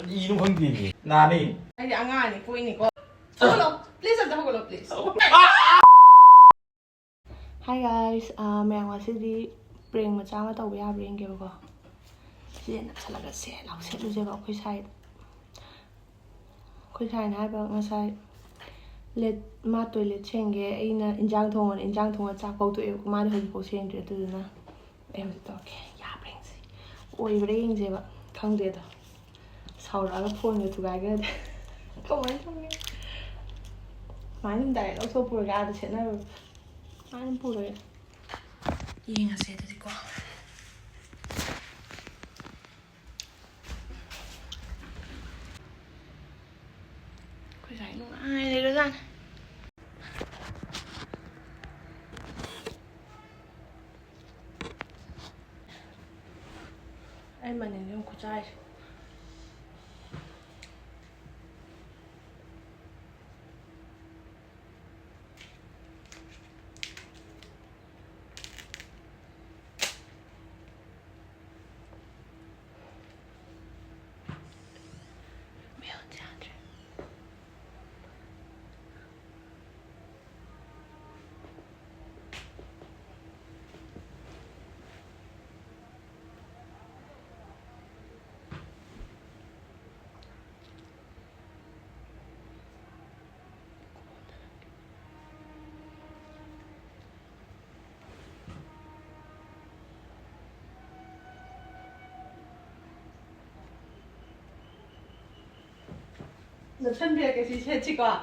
이놈 황디 나니 아니 안가니 보이니까 hold please have the hold please Hi guys mayang wasidi bring macha ma taw ya bring ge ba si na chalaga se law se lu je ba khoi sai na ba ngasai let ma toilet chenge aina injang thong cha ko to e ma de hoi po chen de tu na em to ke ya bring si oi bring je ba khang de da sau đó là phone người tụi gái cái không mấy không nghe máy lên đây nó số bùi gà thì sẽ nó máy lên bùi rồi yên là xe thì qua cái giải nó ai đây đó ra em mà nhìn không có trai 너 천비하게 시체 찍어.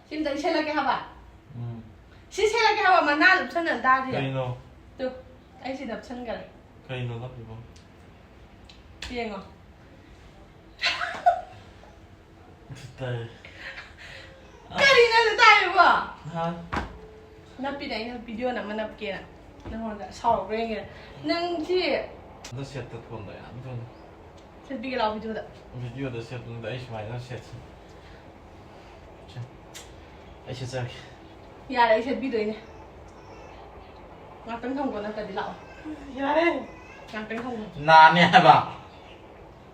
심장 셀라게 하봐. 시셀라게 하봐 만나 럽천은 다 돼. 카이노. 또 아이시 럽천 거래. 카이노가 이거. 비행어. 됐다. 까리나도 다 이거. 하. 납비다 이거 비디오 나만 납게나. 너 혼자 서로 그래. 능지 너 셋다 본다야. 너 셋비게 나오 비디오다. 비디오도 셋는데 아이씨 많이 너 셋. 자. 아이씨 저기. 야, 이 셋비도 있네. ngạc thông của nó cần đi lạo. 야 래. ngạc thông. 나니 해봐.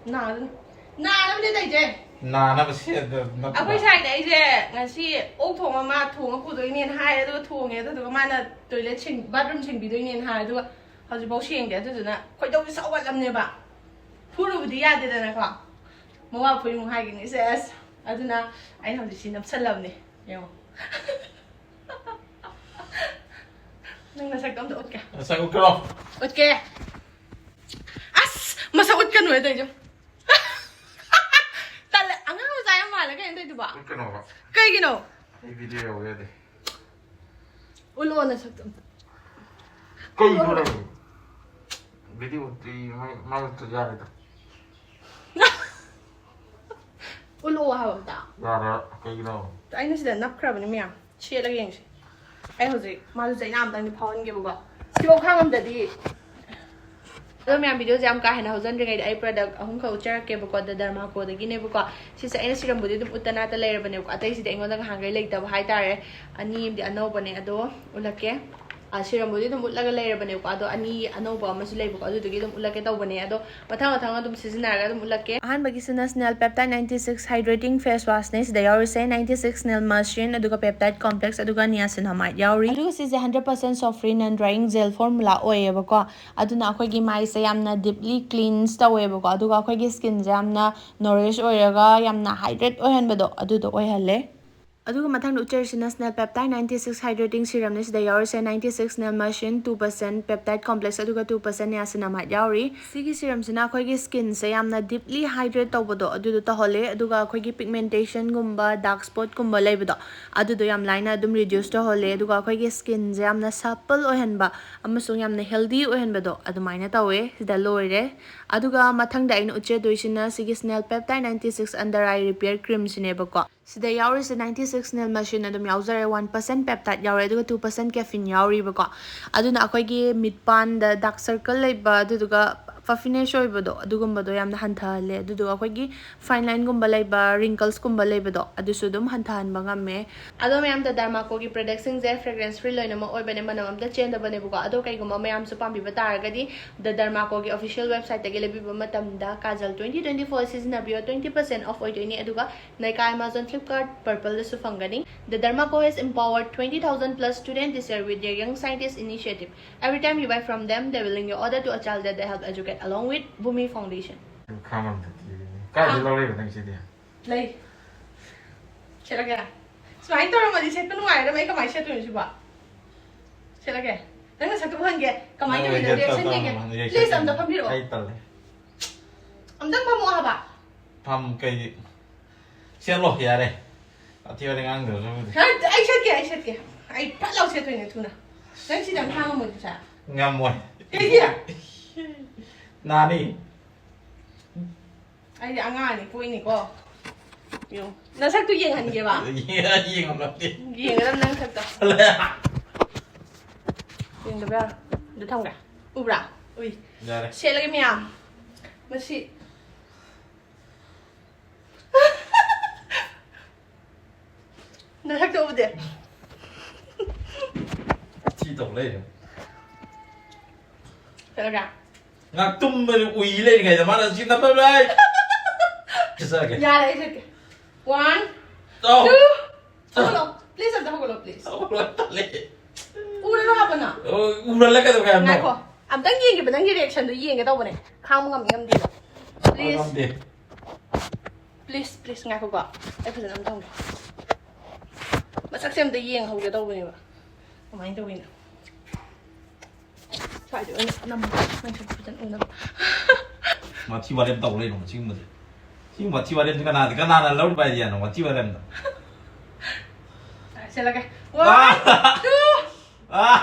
나 nó đi đây chứ. 나나 셋. À quay sai đấy chứ. Ngày xưa ốc thùng mà thùng của tôi nên hai rồi thùng ấy tôi mà là tôi lấy chỉnh bathroom chỉnh bị tôi nên hai rồi. Họ chỉ bảo xiên đấy tôi nói. Quay đâu sao vậy làm như vậy? Phụ nữ đi ra đây này quoi. Mua vào phụ nữ hai cái này sẽ. À tôi nói anh họ chỉ xin nắp sân lầm này. Hiểu không? Nang nasa kam doon ka. Nasa ko. Ut ka. As! Masaot ka no ito jo. Tala, ang ano tayo mala kaya ito ba? Ut ka no ba? Kay gino. Ay video ya de. Ulo na sa kam. Kay no ra. Video di mau to ya ito. Ulo ha ba ta? Ya kay no. Ay na sila nap crab ni miya. Chia lagi yang siya. Ay hozi, malu sa inam tang ni phone ke buka. Sibo khang am dadi. Ơ mẹ video jam ka hena hozan ringai ai product ahum khau char ke buka da dharma ko da gine buka. Si sa ina siram budi dum utana ta layer bane ko atai si da ingon da hangai lai ta hai tare. Ani im di anau bane ado ulake. Siram budi dum ulaga layer bane ko ado ani anau ba masu lai buka ado dugi dum ulake taw bane ado mathang dum season ra dum ulake. Ahan bagi sina snail peptide 96 hydrating face wash ne si da yauri say 96 snail mushroom aduga peptide complex aduga niacinamide yauri. Aduga si 100% soft free non drying gel formula oye bako. Aduna akhoi gi mai se yamna deeply cleanse tawe bako aduga akhoi gi skin jamna nourish oiraga yamna hydrate oihan bado adudo oihale. अदुगा मथांग उच्चर नाशनल peptide 96 hydrating serum ने सिदा यावरी से 96 snail mucin 2% peptide complex अदुगा 2% niacinamide यावरी सिगी सीरम सिना अखोइगी स्किन से यामना डीपली हाइड्रेट तौबदो अदुदो तहले अदुगा अखोइगी पिगमेंटेशन गुम्बा डार्क स्पॉट गुम्बा लेबदो अदुदो याम लाइना अदुम रिड्यूस तहले अदुगा अखोइगी स्किन से यामना सपल ओहनबा अमसुंग यामना हेल्दी ओहनबदो अदुमाइना तवे सिदा लोइरे अदुगा मथांग दा इन उच्चर दोइसिना सिगी snail peptide 96 under eye repair cream सिनेबको सिदा यावरी से 96 नेल मशीन अदुम यावजरे 1% पेप्टाइड यावरे अदुगा 2% कैफीन यावरी बको अदुना अखोइगी मिटपान द डार्क सर्कल लेबा अदुगा ꯄꯐꯤꯅꯦꯁ ꯑꯣꯏꯕꯗꯣ ꯑꯗꯨꯒꯨꯝꯕꯗꯣ ꯌꯥꯝꯅ ꯍꯟꯊꯍꯜꯂꯦ ꯑꯗꯨꯗꯨꯒ ꯑꯩꯈꯣꯏꯒꯤ ꯐꯥꯏꯟ ꯂꯥꯏꯟꯒꯨꯝꯕ ꯂꯩꯕ ꯔꯤꯡꯀꯜꯁꯀꯨꯝꯕ ꯂꯩꯕꯗꯣ ꯑꯗꯨꯁꯨ ꯑꯗꯨꯝ ꯍꯟꯊꯍꯟꯕ ꯉꯝꯃꯦ ꯑꯗꯣ ꯃꯌꯥꯝꯗ ꯗꯔꯃꯥꯀꯣꯒꯤ ꯄ꯭ꯔꯗꯛꯁꯤꯡꯁꯦ ꯐ꯭ꯔꯦꯒ꯭ꯔꯦꯟꯁ ꯐ꯭ꯔꯤ ꯂꯣꯏꯅꯃꯛ ꯑꯣꯏꯕꯅꯦ ꯃꯅꯝ ꯑꯝꯇ ꯆꯦꯟꯗꯕꯅꯦꯕꯀꯣ ꯑꯗꯣ ꯀꯩꯒꯨꯝꯕ ꯃꯌꯥꯝꯁꯨ ꯄꯥꯝꯕꯤꯕ ꯇꯥꯔꯒꯗꯤ ꯗ ꯗꯔꯃꯥꯀꯣꯒꯤ ꯑꯣꯐꯤꯁꯤꯌꯦꯜ ꯋꯦꯕꯁꯥꯏꯠꯇꯒꯤ ꯂꯩꯕꯤꯕ ꯃꯇꯝꯗ ꯀꯥꯖꯜ 2024 ꯁꯤꯖꯤꯟꯅꯕꯤꯌꯣ 20% off ꯑꯣꯏꯗꯣꯏꯅꯤ ꯑꯗꯨꯒ ꯅꯥꯏꯀꯥ ꯑꯦꯃꯥꯖꯣꯟ ꯐ꯭ꯂꯤꯞꯀꯥꯔꯠ ꯄꯔꯄꯜꯗꯁꯨ ꯐꯪꯒꯅꯤ ꯗ ꯗꯔꯃꯥꯀꯣ has empowered 20,000 plus students this year with their Young Scientist initiative. Every time you buy from them, they will link your order to a child that they help educate along with Bhumi Foundation. ข้ามมันทีใกล้จะเล่าได้แบบนั้นใช่ไหม Lay. Shit again. So I told him that he said, "No, I don't make a my shit to you." Shit again. Then I said to him, "Come on, you need a reaction again. Please, I'm the computer. ไอ้ตันเลย I'm the computer." ทำไกลเสียงหลอกยาเลยอาทิตย์ละงานเดี๋ยวจะ I should get. I put out shit to you too. Then she done hang on with that. งามมวย Yeah. นานี่ Ay, ang nga ni, puwing ni ko. Yung, nasag to yung hangi ba? ยิงกับดิ Yung alam nang sagto. อะไรอ่ะ Yung dabar. Dutang ka. Ubra. Uy. ยาเลย Siya lagi miya. Masi. Nasag to ubra din. ที่ตกเลย Siya lagi. งักตุ้มมันอุ้ยเลยไงแต่มาแล้วชิ้นทำอะไรจะเสก Yara, siya. 1, โอ้ 2. Hagulo. Please, ang hagulo, please. เอาละตะเลย Ura na hapon na. อุ้มแล้วก็ตัวแกมั้ Ngay ง ko. Ang tang yin ba nang reaction do yin ka daw ba ne? Kang mo ngam di ba? Please. ทำดิ Please nga ko ba? Ay pa sa namtang. Masak siyam da yin hau ga daw ba ne ba? Kumain daw yin. Try to nam nang sa pitan unam. มาที่ว่าเล่มตกเลยหนูชิมมันชิมว่าที่ว่าเล่มก็นานแล้วไปเดียวหนูว่าที่ว่าเล่ม Siya lagay. 1, 2. อ่ะ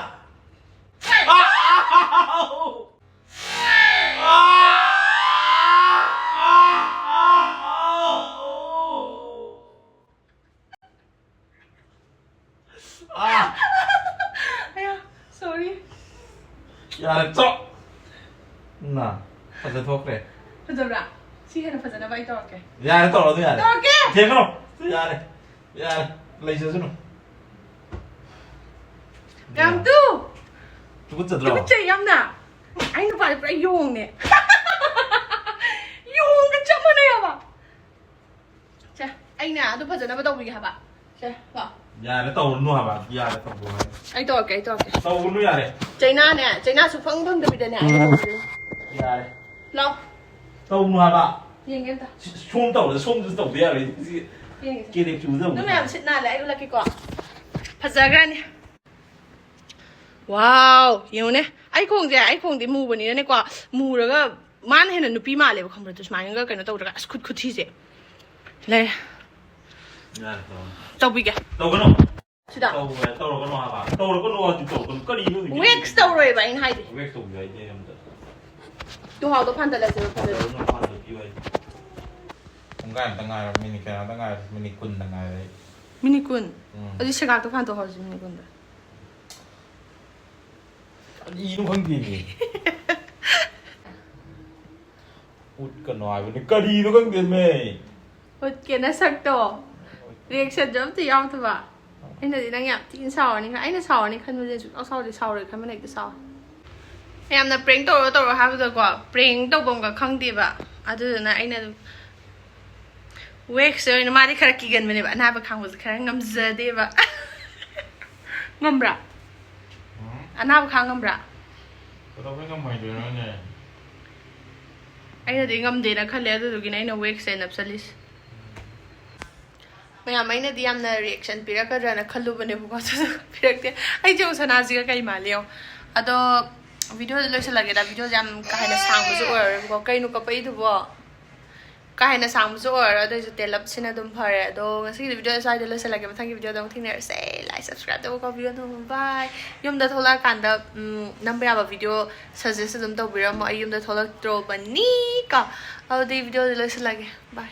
Ayaw, sorry. อย่าเลยจ๊อกน่ะเขาจะทุกข์เลย Padura. Sige na pa na ba ito okay? อย่าเลยต่อเราด้วยอย่าเลย Okay. เทียงกันหรออย่าเลยเลยเชื่อสิหนู Gam tu. ทุกคนจะรอ Ano siya yam na? Ay na pala para yung ne. Yung ka chama na yawa. Siya, ay na, ito pa na ba daw biga ba? Siya, ba. อย่าเลยต่อหนูฮะบ้าอย่าเลยต่อบัว Ay ito okay, ito okay. ต่อหนูอย่าเลย China ne, China su phang phang da bi da ne. อย่าเลย Lo. ต่อหนูฮะบ้า Yin gen ta. ช่วงต่อเลยช่วงจะต่อเดียวเลย Yin. กินเด็กจูเรื่อง No me am sit na le, ay ulaki ko. Pasagan. Wow, yun ne. Ay kung di mu bani ne kwa. Mu ra ga man he na nupi ma le ba khambra tu sma nga ka na to ra khut khut thi se. Le. อย่าเลยต่อ Tau bi ga. ต่อกันหรอ Sida. ต่อกันต่อกันหรอฮะบ้าต่อกันหรอจุดต่อกันก็ดีด้วย Wex tau roi ba in hai di. เวกส่งใหญ่เนี่ยมันจะ Tu hao to phan da la se ba phan เดี๋ยว da. มันพาไปที่ไว้ตั้งงานตั้งงานมินิแกตั้งงานมินิคุณตั้งงานเลย Mini kun. Adi se ga to phan to hao ji mini kun da. อีนุ่งข้างดีอุดกันหน่อยวันนี้ก็ดีนุ่งข้างดีไหม Ot ke na sak to. Reaction jom ti yam to ba. Ai na di nang yap tin sao ni ka. Ai na sao ni khan mo je su au sao di sao re khan mo nei de sao. พยายามนะเปล่งตัวฮาไปตัวกว่าเปล่งตัวบงกับข้างดีบะอาดูนะไอ้เนี่ยเวกเซอร์นี่มาที่คารากิกันมันเนี่ยบะน่าไปข้างวัดคารงำเจดีบะงำบระอันน่าไปข้างงำบระ เราไม่ต้องมาดูแล้วเนี่ย ไอ้เนี่ยดีงำดีนะคันเลี้ยตัวกินไอ้เนี่ยเวกเซอร์นับสลิสไม่ยามไอ้เนี่ยดียามนะรีแอคชั่นปีรักกันนะคันรู้บันเนี่ยพวกเขาปีรักเดียไอ้เจ้าสนาซิกก็ไอ้มาเลี้ยวอะตัววิดีโอเลยสลักกันวิดีโอจำการให้สร้างมุสอร์บอกใครนุกับไปดูบ่การให้สร้างมุสอร์แล้วโดยจะเตลับสินะดุมพาร์ดงสิ่งที่วิดีโอใส่เลยสลักกันมาทั้งวิดีโอตรงที่เนี่ยเซ่ไลค์ subscribe ตัวก็วิดีโอนู้นบายยมเดทโทรกันดับนับไปแบบวิดีโอ suggest ดุมตัววิดีโอมายุ่มเดทโทรตัวบันนี่ก็เอาดีวิดีโอเลยสลักกันบาย